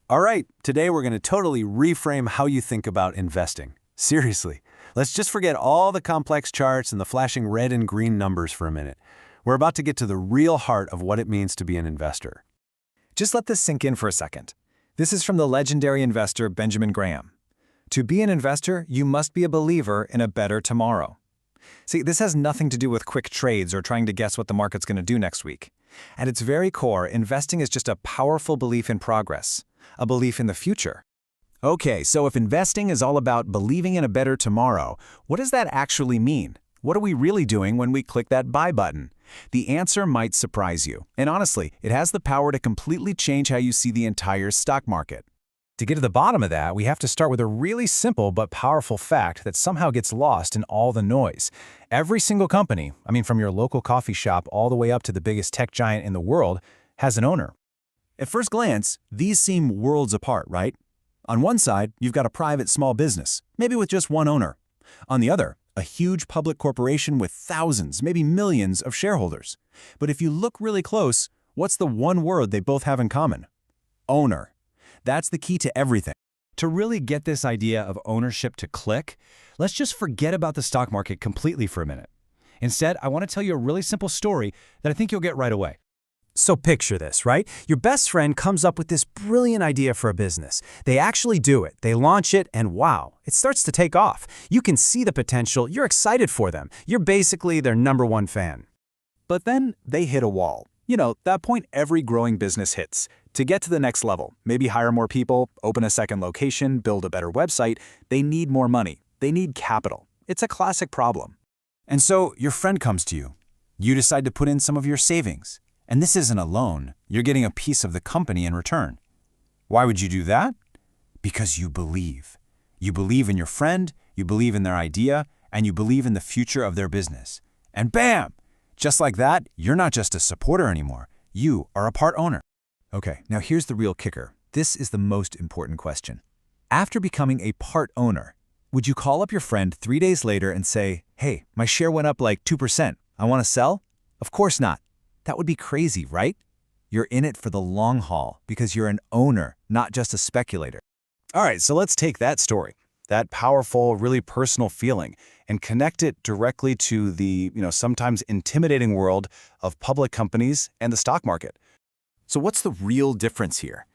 All right, today we're going to totally reframe how you think about investing. Seriously, let's just forget all the complex charts and the flashing red and green numbers for a minute. We're about to get to the real heart of what it means to be an investor. Just let this sink in for a second. This is from the legendary investor Benjamin Graham. To be an investor, you must be a believer in a better tomorrow. See, this has nothing to do with quick trades or trying to guess what the market's going to do next week. At its very core, investing is just a powerful belief in progress, a belief in the future. Okay, so if investing is all about believing in a better tomorrow, what does that actually mean? What are we really doing when we click that buy button? The answer might surprise you, and honestly, it has the power to completely change how you see the entire stock market. To get to the bottom of that, we have to start with a really simple but powerful fact that somehow gets lost in all the noise. Every single company, from your local coffee shop all the way up to the biggest tech giant in the world, has an owner. At first glance, these seem worlds apart, right? On one side, you've got a private small business, maybe with just one owner. On the other, a huge public corporation with thousands, maybe millions of shareholders. But if you look really close, what's the one word they both have in common? Owner. That's the key to everything. To really get this idea of ownership to click, let's just forget about the stock market completely for a minute. Instead, I want to tell you a really simple story that I think you'll get right away. So picture this, right? Your best friend comes up with this brilliant idea for a business. They actually do it, they launch it, and wow, it starts to take off. You can see the potential, you're excited for them. You're basically their #1 fan. But then they hit a wall. You know, that point every growing business hits. To get to the next level, maybe hire more people, open a second location, build a better website, they need more money. They need capital. It's a classic problem. And so your friend comes to you. You decide to put in some of your savings. And this isn't a loan. You're getting a piece of the company in return. Why would you do that? Because you believe. You believe in your friend, you believe in their idea, and you believe in the future of their business. And bam! Just like that, you're not just a supporter anymore. You are a part owner. Okay, now here's the real kicker. This is the most important question. After becoming a part owner, would you call up your friend 3 days later and say, "Hey, my share went up like 2%. I want to sell?" Of course not. That would be crazy, right? You're in it for the long haul because you're an owner, not just a speculator. All right, so let's take that story, that powerful, really personal feeling, and connect it directly to the, sometimes intimidating world of public companies and the stock market. So what's the real difference here?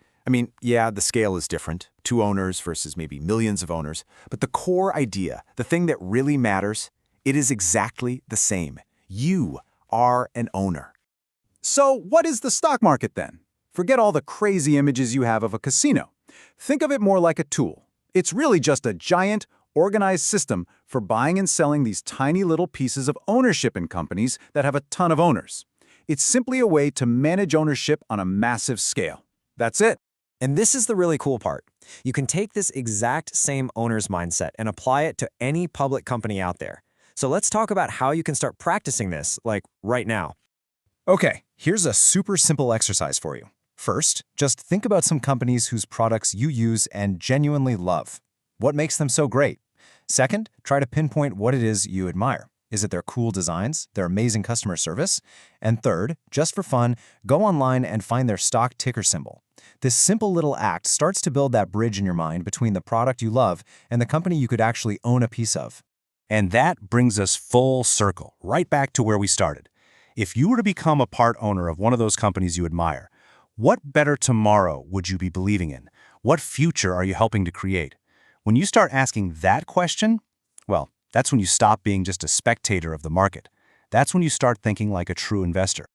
Yeah, the scale is different, 2 owners versus maybe millions of owners, but the core idea, the thing that really matters, it is exactly the same. You are an owner. So what is the stock market then? Forget all the crazy images you have of a casino. Think of it more like a tool. It's really just a giant, organized system for buying and selling these tiny little pieces of ownership in companies that have a ton of owners. It's simply a way to manage ownership on a massive scale. That's it. And this is the really cool part. You can take this exact same owner's mindset and apply it to any public company out there. So let's talk about how you can start practicing this, like right now. Okay, here's a super simple exercise for you. First, just think about some companies whose products you use and genuinely love. What makes them so great? Second, try to pinpoint what it is you admire. Is it their cool designs, their amazing customer service? And third, just for fun, go online and find their stock ticker symbol. This simple little act starts to build that bridge in your mind between the product you love and the company you could actually own a piece of. And that brings us full circle, right back to where we started. If you were to become a part owner of one of those companies you admire, what better tomorrow would you be believing in? What future are you helping to create? When you start asking that question, well, that's when you stop being just a spectator of the market. That's when you start thinking like a true investor.